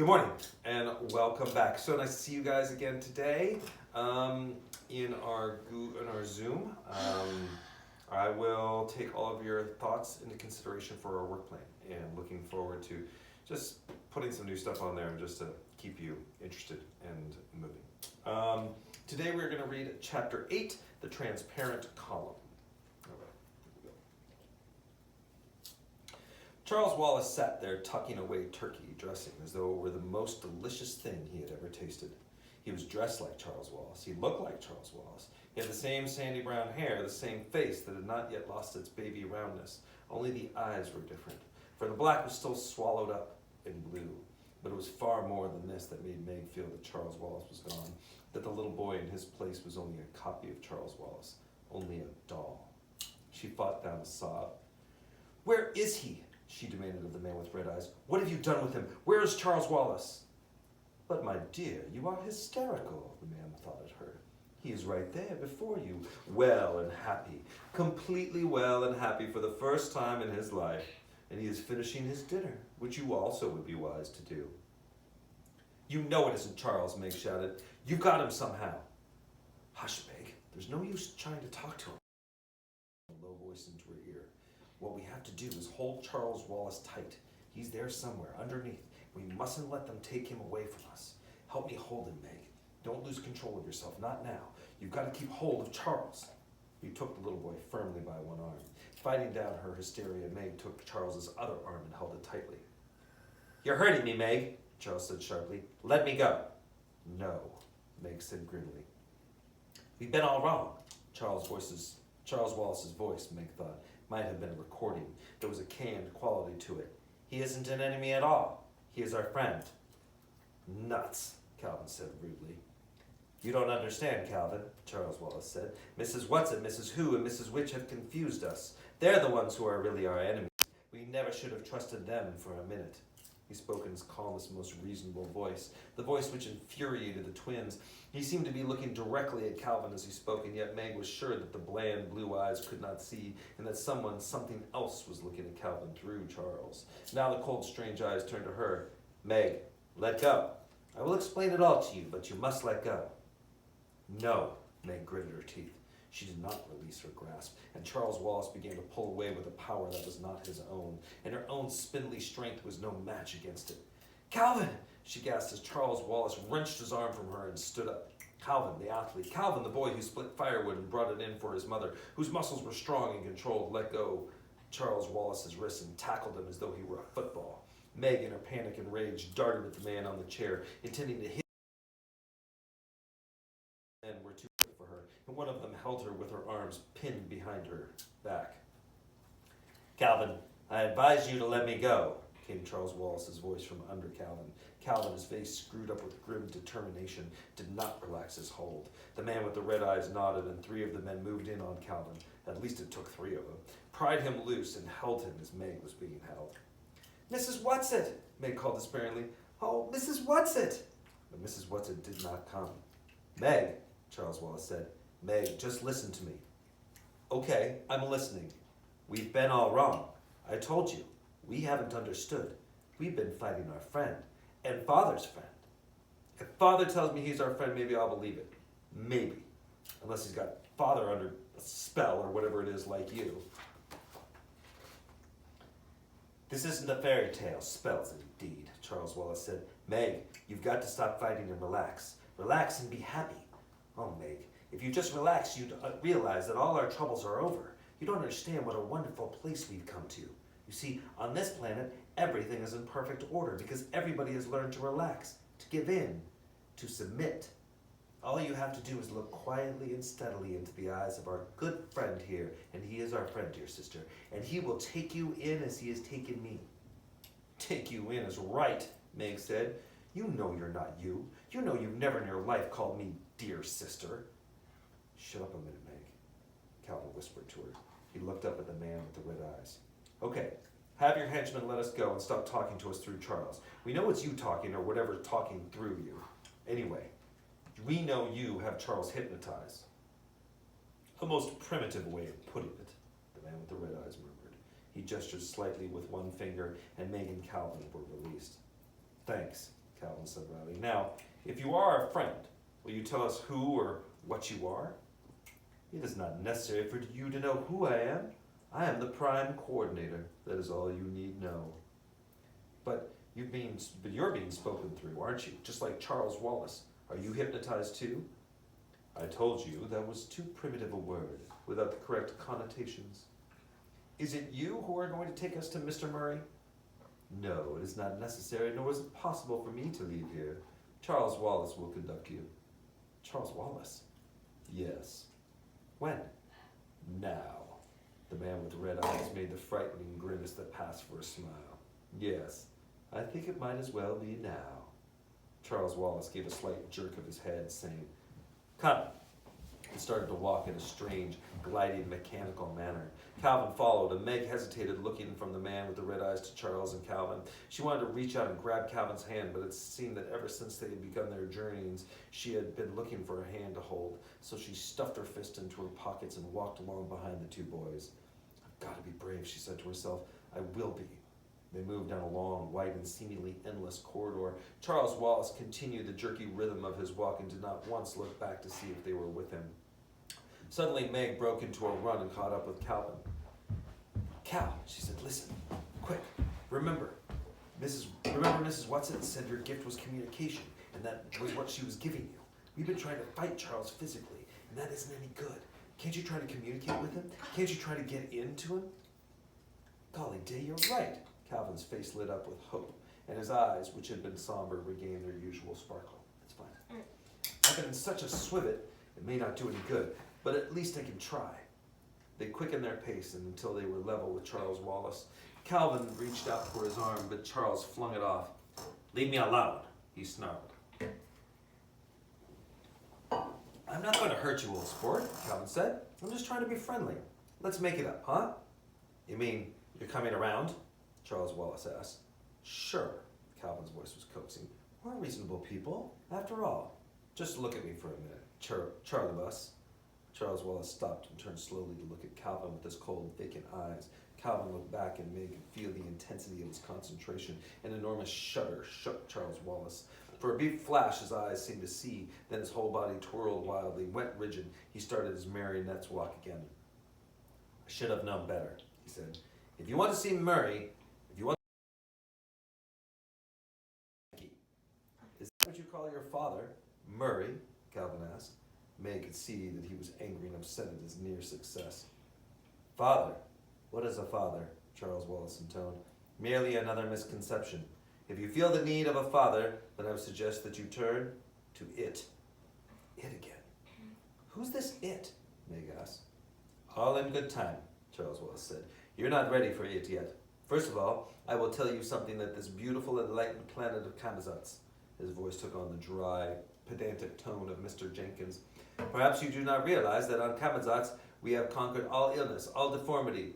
Good morning and welcome back. So nice to see you guys again today in our Zoom. I will take all of your thoughts into consideration for our work plan and looking forward to just putting some new stuff on there just to keep you interested and moving. Today we're going to read Chapter 8, The Transparent Column. Charles Wallace sat there tucking away turkey dressing as though it were the most delicious thing he had ever tasted. He was dressed like Charles Wallace. He looked like Charles Wallace. He had the same sandy brown hair, the same face that had not yet lost its baby roundness. Only the eyes were different, for the black was still swallowed up in blue. But it was far more than this that made Meg feel that Charles Wallace was gone, that the little boy in his place was only a copy of Charles Wallace, only a doll. She fought down a sob. "Where is he?" she demanded of the man with red eyes. "What have you done with him? Where is Charles Wallace?" "But my dear, you are hysterical," the man thought at her. "He is right there before you, well and happy, completely well and happy for the first time in his life. And he is finishing his dinner, which you also would be wise to do." "You know it isn't Charles," Meg shouted. "You've got him somehow." "Hush, Meg. There's no use trying to talk to him," a low voice into her ear. "What we have to do is hold Charles Wallace tight. He's there somewhere, underneath. We mustn't let them take him away from us. Help me hold him, Meg. Don't lose control of yourself, not now. You've got to keep hold of Charles." He took the little boy firmly by one arm. Fighting down her hysteria, Meg took Charles's other arm and held it tightly. "You're hurting me, Meg," Charles said sharply. "Let me go." "No," Meg said grimly. "We've been all wrong." Charles Wallace's voice, Meg thought, might have been a recording. There was a canned quality to it. "He isn't an enemy at all. He is our friend." "Nuts," Calvin said rudely. "You don't understand, Calvin," Charles Wallace said. "Mrs. Whatsit, Mrs. Who, and Mrs. Which have confused us. They're the ones who are really our enemies. We never should have trusted them for a minute." He spoke in his calmest, most reasonable voice, the voice which infuriated the twins. He seemed to be looking directly at Calvin as he spoke, and yet Meg was sure that the bland blue eyes could not see, and that something else was looking at Calvin through Charles. Now the cold, strange eyes turned to her. "Meg, let go. I will explain it all to you, but you must let go." "No," Meg gritted her teeth. She did not release her grasp, and Charles Wallace began to pull away with a power that was not his own, and her own spindly strength was no match against it. "Calvin!" she gasped as Charles Wallace wrenched his arm from her and stood up. Calvin, the athlete, Calvin, the boy who split firewood and brought it in for his mother, whose muscles were strong and controlled, let go Charles Wallace's wrist and tackled him as though he were a football. Meg, in her panic and rage, darted at the man on the chair, intending to hit him. Men were too quick for her, and one of them held her with her arms pinned behind her back. "Calvin, I advise you to let me go," came Charles Wallace's voice from under Calvin. Calvin, his face screwed up with grim determination, did not relax his hold. The man with the red eyes nodded, and three of the men moved in on Calvin. At least it took three of them. Pried him loose and held him as Meg was being held. "Mrs. Whatsit!" Meg called despairingly. "Oh, Mrs. Whatsit!" But Mrs. Whatsit did not come. "Meg," Charles Wallace said. "Meg, just listen to me." "Okay, I'm listening." "We've been all wrong. I told you. We haven't understood. We've been fighting our friend. And Father's friend. If Father tells me he's our friend, maybe I'll believe it. Maybe. Unless he's got Father under a spell or whatever it is like you." "This isn't a fairy tale. Spells indeed," Charles Wallace said. "Meg, you've got to stop fighting and relax. Relax and be happy. Oh, Meg, if you just relax, you'd realize that all our troubles are over. You don't understand what a wonderful place we've come to. You see, on this planet, everything is in perfect order because everybody has learned to relax, to give in, to submit. All you have to do is look quietly and steadily into the eyes of our good friend here, and he is our friend, dear sister, and he will take you in as he has taken me." "Take you in is right," Meg said. "You know you're not you. You know you've never in your life called me dear sister." "Shut up a minute, Meg," Calvin whispered to her. He looked up at the man with the red eyes. "Okay, have your henchmen let us go and stop talking to us through Charles. We know it's you talking or whatever's talking through you. Anyway, we know you have Charles hypnotized." "A most primitive way of putting it," the man with the red eyes murmured. He gestured slightly with one finger, and Meg and Calvin were released. "Thanks," Calvin said loudly. Now, if you are a friend, will you tell us who or what you are? It is not necessary for you to know who I am. I am the prime coordinator. That is all you need know. But you're being spoken through, aren't you? Just like Charles Wallace. Are you hypnotized too? I told you that was too primitive a word, without the correct connotations. Is it you who are going to take us to Mr. Murray? No, it is not necessary, nor is it possible for me to leave here. Charles Wallace will conduct you. Charles Wallace? Yes. When? Now. The man with red eyes made the frightening grimace that passed for a smile. Yes, I think it might as well be now. Charles Wallace gave a slight jerk of his head, saying, Come. He started to walk in a strange, gliding, mechanical manner. Calvin followed, and Meg hesitated, looking from the man with the red eyes to Charles and Calvin. She wanted to reach out and grab Calvin's hand, but it seemed that ever since they had begun their journeyings, she had been looking for a hand to hold. So she stuffed her fist into her pockets and walked along behind the two boys. I've got to be brave, she said to herself. I will be. They moved down a long, wide, and seemingly endless corridor. Charles Wallace continued the jerky rhythm of his walk and did not once look back to see if they were with him. Suddenly, Meg broke into a run and caught up with Calvin. Cal, she said, listen, quick, remember Mrs. Watson said your gift was communication, and that was what she was giving you. We've been trying to fight Charles physically, and that isn't any good. Can't you try to communicate with him? Can't you try to get into him? Golly day, you're right. Calvin's face lit up with hope, and his eyes, which had been somber, regained their usual sparkle. It's fine. I've been in such a swivet, it may not do any good, but at least I can try. They quickened their pace until they were level with Charles Wallace. Calvin reached out for his arm, but Charles flung it off. Leave me alone, he snarled. I'm not going to hurt you, old sport, Calvin said. I'm just trying to be friendly. Let's make it up, huh? You mean you're coming around? Charles Wallace asked. Sure, Calvin's voice was coaxing. We're reasonable people, after all. Just look at me for a minute, Charlie Bus. Charles Wallace stopped and turned slowly to look at Calvin with his cold, vacant eyes. Calvin looked back and Meg could feel the intensity of his concentration. An enormous shudder shook Charles Wallace. For a brief flash, his eyes seemed to see, then his whole body twirled wildly, went rigid. He started his marionette's walk again. I should have known better, he said. If you want to see Murray, Is that what you call your father? Murray? Calvin asked. May could see that he was angry and upset at his near success. Father? What is a father? Charles Wallace intoned. Merely another misconception. If you feel the need of a father, then I would suggest that you turn to it. It again. Who's this it? Meg asked. All in good time, Charles Wallace said. You're not ready for it yet. First of all, I will tell you something that this beautiful and enlightened planet of Kamazats. His voice took on the dry, pedantic tone of Mr. Jenkins. Perhaps you do not realize that on Kamazats we have conquered all illness, all deformity.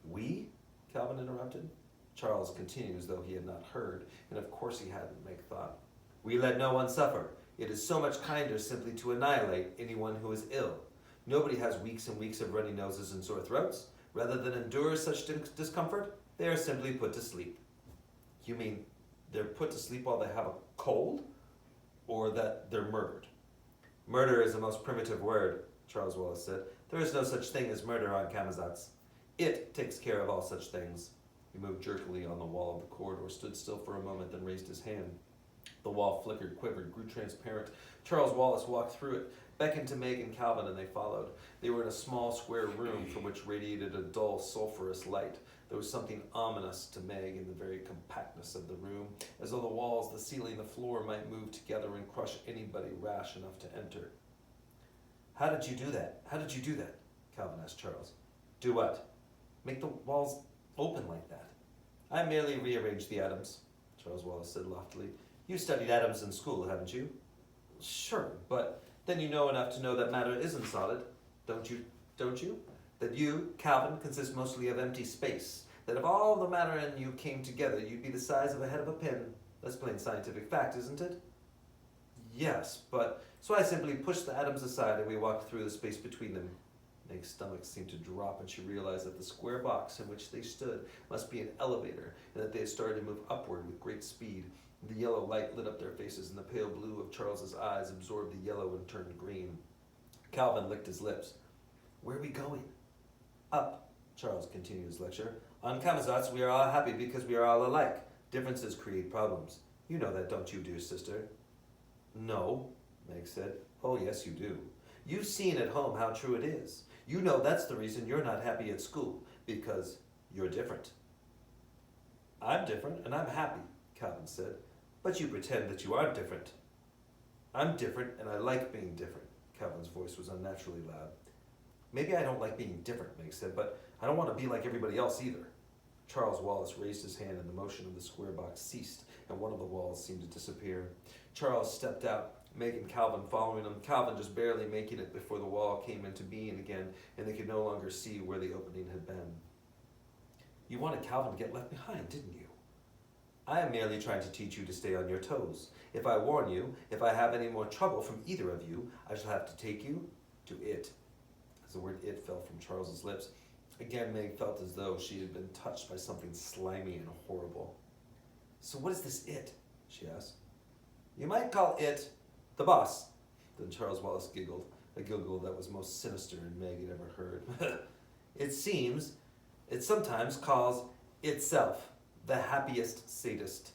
We? Calvin interrupted. Charles continued as though he had not heard, and of course he hadn't, Meg thought. We let no one suffer. It is so much kinder simply to annihilate anyone who is ill. Nobody has weeks and weeks of runny noses and sore throats. Rather than endure such discomfort, they are simply put to sleep. You mean they're put to sleep while they have a cold? Or that they're murdered? Murder is the most primitive word, Charles Wallace said. There is no such thing as murder on Kamazats. It takes care of all such things. He moved jerkily on the wall of the corridor, stood still for a moment, then raised his hand. The wall flickered, quivered, grew transparent. Charles Wallace walked through it, beckoned to Meg and Calvin, and they followed. They were in a small square room from which radiated a dull, sulphurous light. There was something ominous to Meg in the very compactness of the room, as though the walls, the ceiling, the floor might move together and crush anybody rash enough to enter. How did you do that? How did you do that? Calvin asked Charles. Do what? Make the walls open like that. I merely rearranged the atoms, Charles Wallace said loftily. You studied atoms in school, haven't you? Sure, but then you know enough to know that matter isn't solid, don't you? That you, Calvin, consist mostly of empty space. That if all the matter in you came together, you'd be the size of a head of a pin. That's plain scientific fact, isn't it? Yes, but so I simply pushed the atoms aside and we walked through the space between them. Meg's stomach seemed to drop and she realized that the square box in which they stood must be an elevator and that they had started to move upward with great speed. The yellow light lit up their faces, and the pale blue of Charles's eyes absorbed the yellow and turned green. Calvin licked his lips. Where are we going? Up, Charles continued his lecture. On Camazotz, we are all happy because we are all alike. Differences create problems. You know that, don't you, dear sister? No, Meg said. Oh, yes, you do. You've seen at home how true it is. You know that's the reason you're not happy at school, because you're different. I'm different, and I'm happy, Calvin said. But you pretend that you aren't different. I'm different, and I like being different. Calvin's voice was unnaturally loud. Maybe I don't like being different, Meg said, but I don't want to be like everybody else either. Charles Wallace raised his hand, and the motion of the square box ceased, and one of the walls seemed to disappear. Charles stepped out, Meg and Calvin following him, Calvin just barely making it before the wall came into being again, and they could no longer see where the opening had been. You wanted Calvin to get left behind, didn't you? I am merely trying to teach you to stay on your toes. If I warn you, if I have any more trouble from either of you, I shall have to take you to it. As the word it fell from Charles's lips, again Meg felt as though she had been touched by something slimy and horrible. So what is this it? She asked. You might call it the boss. Then Charles Wallace giggled, a giggle that was most sinister Meg had ever heard. It sometimes calls itself the happiest sadist.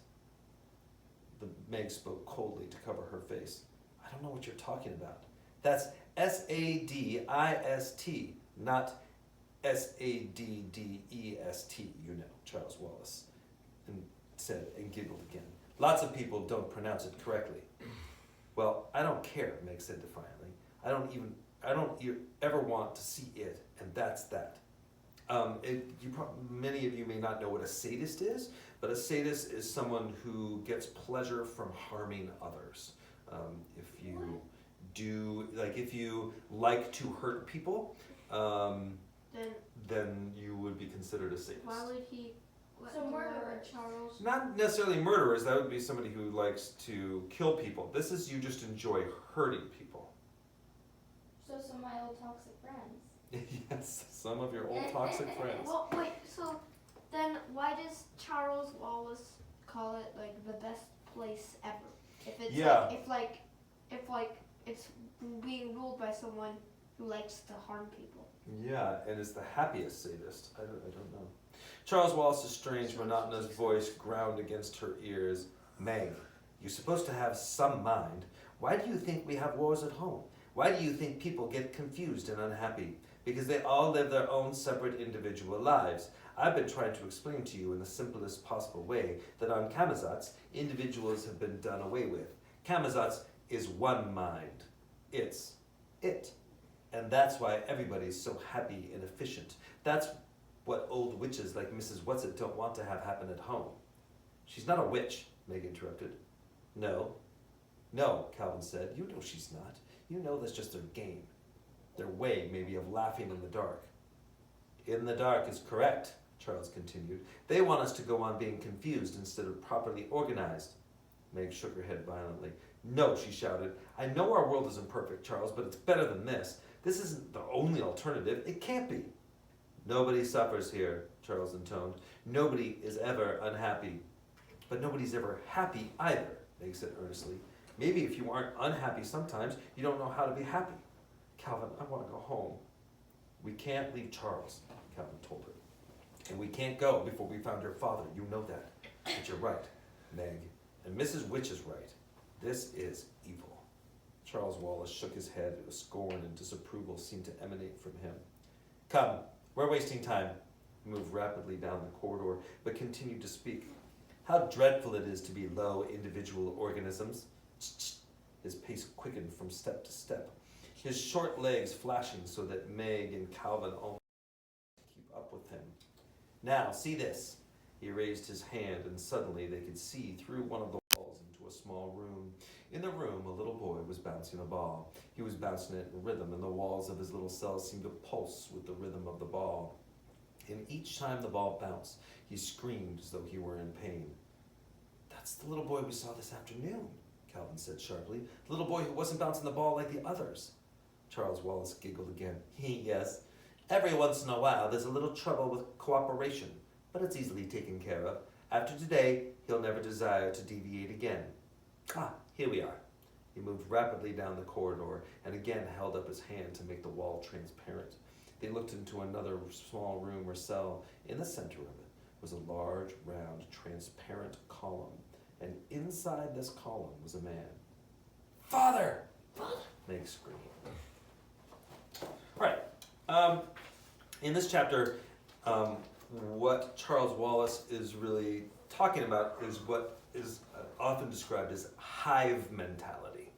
Meg spoke coldly to cover her face. I don't know what you're talking about. That's S-A-D-I-S-T, not S-A-D-D-E-S-T, you know, Charles Wallace said and giggled again. Lots of people don't pronounce it correctly. Well, I don't care, Meg said defiantly. I don't ever want to see it, and that's that. Many of you may not know what a sadist is, but a sadist is someone who gets pleasure from harming others. If you like to hurt people, then you would be considered a sadist. Why would he? So murderers. Charles. Not necessarily murderers. That would be somebody who likes to kill people. This is you just enjoy hurting people. So some of my old toxic friends. Yes, some of your old toxic friends. Well, wait. So then, why does Charles Wallace call it like the best place ever? If it's if it's being ruled by someone who likes to harm people. Yeah, and is the happiest sadist. I don't know. Charles Wallace's strange, monotonous voice ground against her ears. Meg, you're supposed to have some mind. Why do you think we have wars at home? Why do you think people get confused and unhappy? Because they all live their own separate individual lives. I've been trying to explain to you in the simplest possible way that on Camazotz, individuals have been done away with. Camazotz is one mind. It's it. And that's why everybody's so happy and efficient. That's what old witches like Mrs. Whatsit don't want to have happen at home. She's not a witch, Meg interrupted. No, Calvin said. You know she's not. You know that's just their game. Their way, maybe, of laughing in the dark. In the dark is correct, Charles continued. They want us to go on being confused instead of properly organized. Meg shook her head violently. No, she shouted. I know our world isn't perfect, Charles, but it's better than this. This isn't the only alternative. It can't be. Nobody suffers here, Charles intoned. Nobody is ever unhappy. But nobody's ever happy either, Meg said earnestly. Maybe if you aren't unhappy sometimes, you don't know how to be happy. Calvin, I want to go home. We can't leave Charles, Calvin told her. And we can't go before we found your father. You know that. But you're right, Meg. And Mrs. Witch is right. This is evil. Charles Wallace shook his head. Scorn and disapproval seemed to emanate from him. Come, we're wasting time. He moved rapidly down the corridor, but continued to speak. How dreadful it is to be low individual organisms. His pace quickened from step to step, his short legs flashing so that Meg and Calvin almost keep up with him. Now, see this. He raised his hand, and suddenly they could see through one of the walls into a small room. In the room, a little boy was bouncing a ball. He was bouncing it in rhythm, and the walls of his little cell seemed to pulse with the rhythm of the ball. And each time the ball bounced, he screamed as though he were in pain. That's the little boy we saw this afternoon, Calvin said sharply. The little boy who wasn't bouncing the ball like the others. Charles Wallace giggled again. Yes, every once in a while there's a little trouble with cooperation, but it's easily taken care of. After today, he'll never desire to deviate again. Ah, here we are. He moved rapidly down the corridor and again held up his hand to make the wall transparent. They looked into another small room or cell. In the center of it was a large, round, transparent column, and inside this column was a man. Father! Meg screamed. All right. In this chapter, what Charles Wallace is really talking about is what is often described as hive mentality.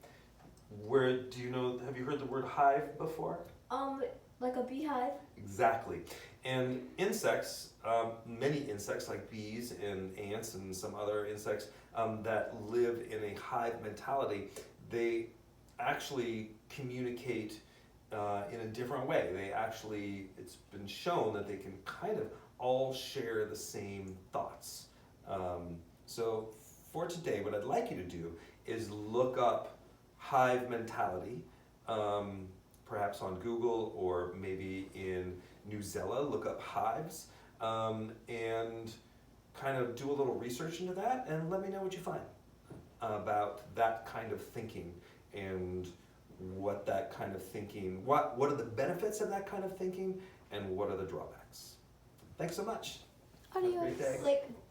Where do you know? Have you heard the word hive before? Like a beehive. Exactly. And insects, many insects like bees and ants and some other insects that live in a hive mentality, they actually communicate in a different way. They actually, it's been shown that they can kind of all share the same thoughts. So for today, what I'd like you to do is look up hive mentality, perhaps on Google or maybe in Newsela, look up hives, and kind of do a little research into that and let me know what you find about that kind of thinking and what that kind of thinking, what are the benefits of that kind of thinking and what are the drawbacks. Thanks so much. Adios. Have a great day. Like